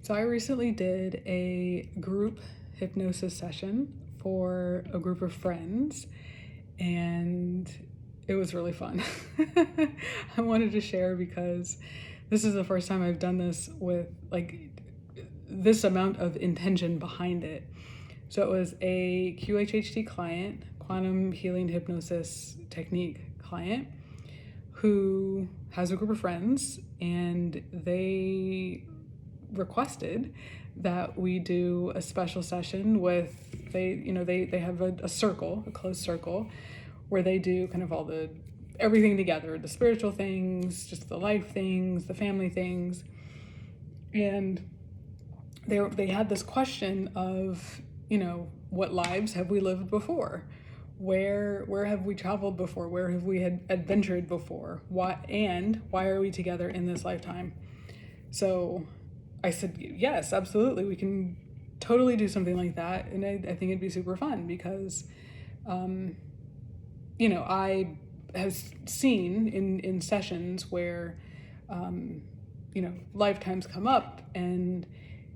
So I recently did a group hypnosis session for a group of friends, and it was really fun. I wanted to share because this is the first time I've done this with this amount of intention behind it. So it was a QHHT client, quantum healing hypnosis technique client, who has a group of friends, and they requested that we do a special session with they have a circle, a closed circle, where they do kind of all the everything together, the spiritual things, just the life things, the family things. And they had this question of, what lives have we lived before? Where have we traveled before? Where have we had adventured before? Why are we together in this lifetime? So I said, yes, absolutely. We can totally do something like that. And I think it'd be super fun because, I have seen in sessions where, lifetimes come up and,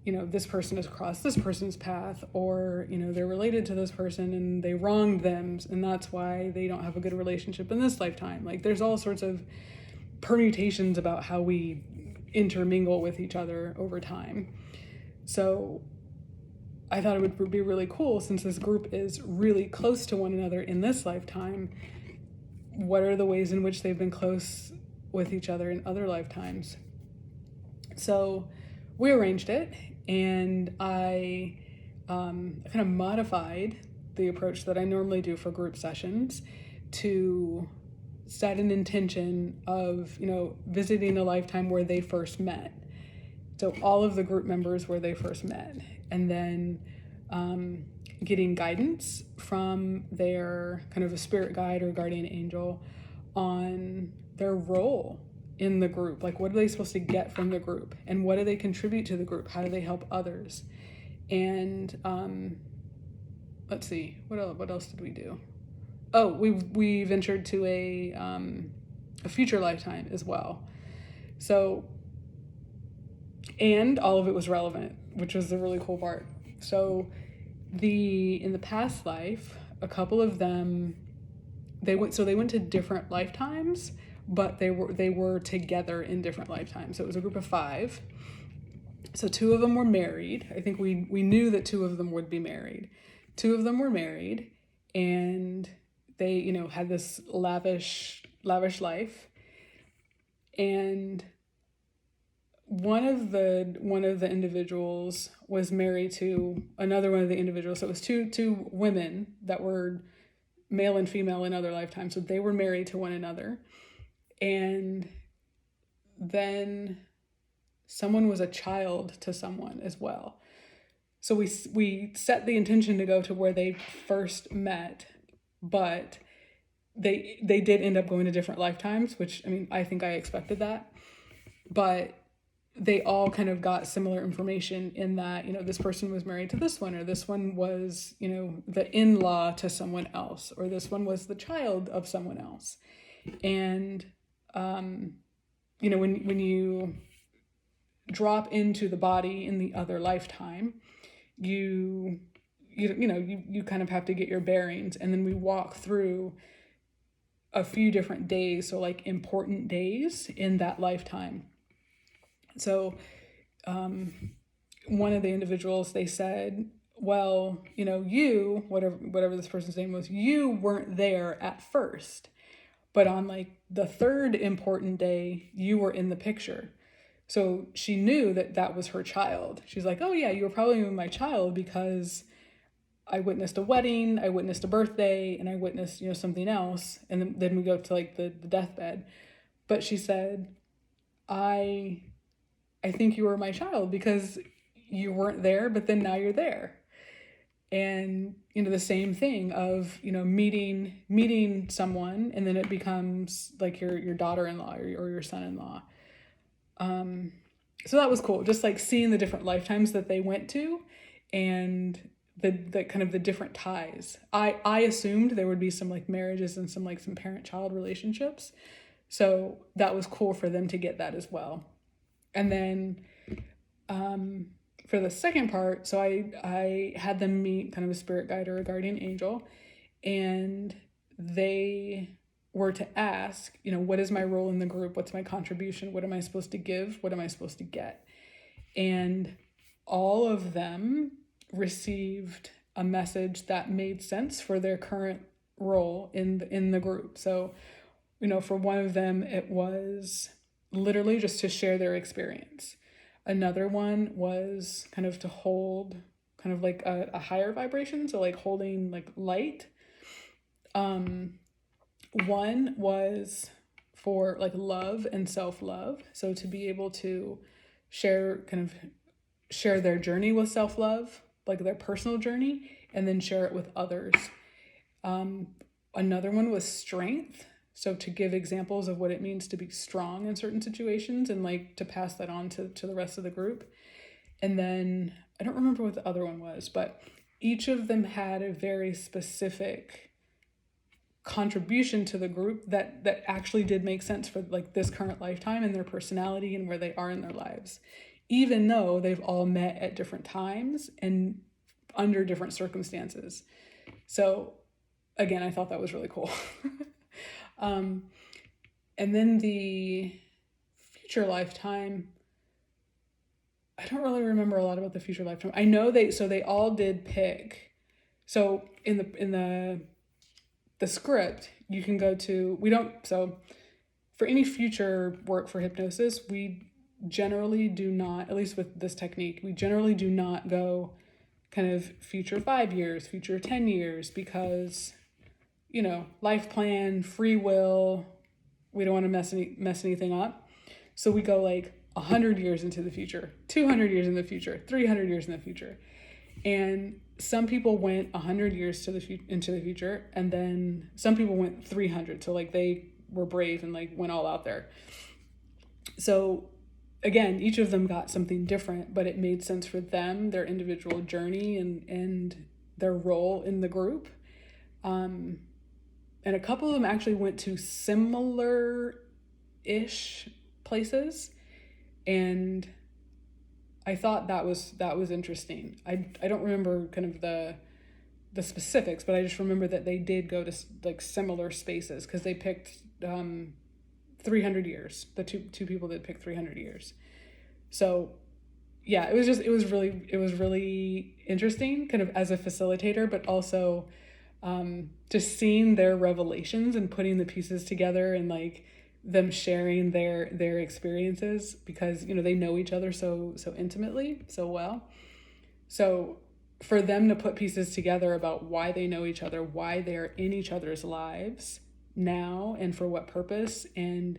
this person has crossed this person's path, or, they're related to this person and they wronged them, and that's why they don't have a good relationship in this lifetime. Like, there's all sorts of permutations about how we intermingle with each other over time. So I thought it would be really cool, since this group is really close to one another in this lifetime. What are the ways in which they've been close with each other in other lifetimes? So we arranged it, and I kind of modified the approach that I normally do for group sessions to set an intention of, visiting a lifetime where they first met. So all of the group members where they first met, and then getting guidance from their kind of a spirit guide or guardian angel on their role in the group. Like, what are they supposed to get from the group, and what do they contribute to the group? How do they help others? And let's see, what else did we do? Oh, we ventured to a future lifetime as well. So, and all of it was relevant, which was the really cool part. So in the past life, a couple of them, they went to different lifetimes, but they were together in different lifetimes. So it was a group of 5. So 2 of them were married. I think we knew that 2 of them would be married. 2 of them were married, and they, had this lavish life. And one of the individuals was married to another one of the individuals. So it was two women that were male and female in other lifetimes. So they were married to one another. And then someone was a child to someone as well. So we set the intention to go to where they first met, but they did end up going to different lifetimes, which, I think I expected that. But they all kind of got similar information in that, this person was married to this one, or this one was, the in-law to someone else, or this one was the child of someone else. And, when you drop into the body in the other lifetime, you kind of have to get your bearings. And then we walk through a few different days, so like important days in that lifetime. So one of the individuals, they said, well, you, whatever this person's name was, you weren't there at first, but on like the 3rd important day, you were in the picture. So she knew that was her child. She's like, oh yeah, you were probably my child because I witnessed a wedding, I witnessed a birthday, and I witnessed, something else. And then we go to like the deathbed. But she said, I think you were my child because you weren't there, but then now you're there. And, the same thing of, meeting someone, and then it becomes like your daughter-in-law or your son-in-law. So that was cool. Just like seeing the different lifetimes that they went to, and the kind of the different ties. I assumed there would be some like marriages and some parent-child relationships. So that was cool for them to get that as well. And then For the second part, so I had them meet kind of a spirit guide or a guardian angel, and they were to ask, what is my role in the group? What's my contribution? What am I supposed to give? What am I supposed to get? And all of them received a message that made sense for their current role in the group. So, for one of them, it was literally just to share their experience. Another one was kind of to hold kind of like a higher vibration, so like holding like light. One was for like love and self-love, so to be able to share their journey with self-love, like their personal journey, and then share it with others. Another one was strength, so to give examples of what it means to be strong in certain situations and like to pass that on to the rest of the group. And then I don't remember what the other one was, but each of them had a very specific contribution to the group that actually did make sense for like this current lifetime and their personality and where they are in their lives, even though they've all met at different times and under different circumstances. So again, I thought that was really cool. And then the future lifetime, I don't really remember a lot about the future lifetime. I know they all did pick. So in the script, you can go to, so for any future work for hypnosis, we generally do not, at least with this technique, we generally do not go kind of future 5 years, future 10 years, because, life plan, free will, we don't want to mess anything up. So we go like 100 years into the future, 200 years in the future, 300 years in the future. And some people went 100 years into the future, and then some people went 300. So like they were brave and like went all out there. So again, each of them got something different, but it made sense for them, their individual journey and their role in the group. And a couple of them actually went to similar-ish places, and I thought that was interesting. I don't remember kind of the specifics, but I just remember that they did go to like similar spaces because they picked 300 years. The two people did pick 300 years. So yeah, it was really interesting kind of as a facilitator, but also just seeing their revelations and putting the pieces together and like them sharing their experiences, because they know each other so intimately, so well. So for them to put pieces together about why they know each other, why they're in each other's lives now and for what purpose, and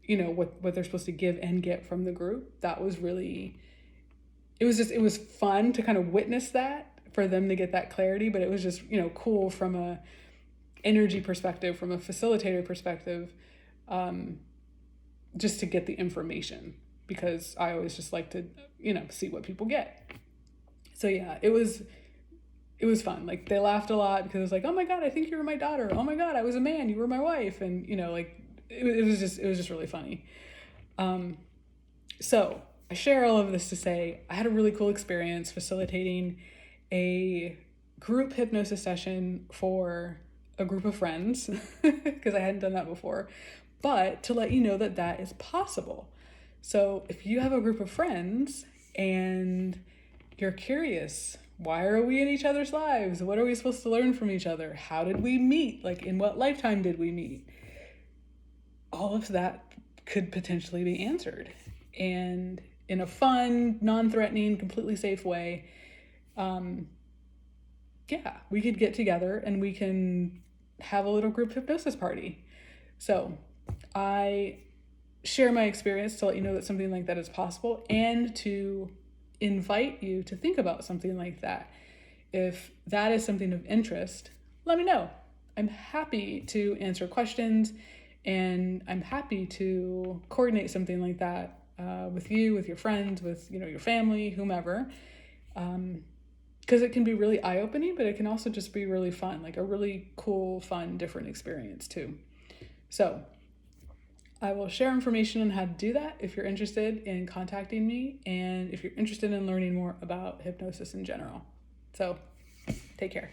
what they're supposed to give and get from the group, that was really, it was fun to kind of witness that, for them to get that clarity. But it was just cool from a energy perspective, from a facilitator perspective, just to get the information, because I always just like to see what people get. So yeah, it was fun. Like they laughed a lot because it was like, oh my god, I think you were my daughter, oh my god, I was a man, you were my wife, and like it was just really funny. So I share all of this to say I had a really cool experience facilitating a group hypnosis session for a group of friends because I hadn't done that before, but to let you know that is possible. So if you have a group of friends and you're curious, why are we in each other's lives? What are we supposed to learn from each other? How did we meet? Like, in what lifetime did we meet? All of that could potentially be answered, and in a fun, non-threatening, completely safe way. Yeah, we could get together and we can have a little group hypnosis party. So I share my experience to let you know that something like that is possible, and to invite you to think about something like that. If that is something of interest, let me know. I'm happy to answer questions, and I'm happy to coordinate something like that with you, with your friends, with your family, whomever. Because it can be really eye-opening, but it can also just be really fun, like a really cool, fun, different experience too. So I will share information on how to do that if you're interested in contacting me and if you're interested in learning more about hypnosis in general. So take care.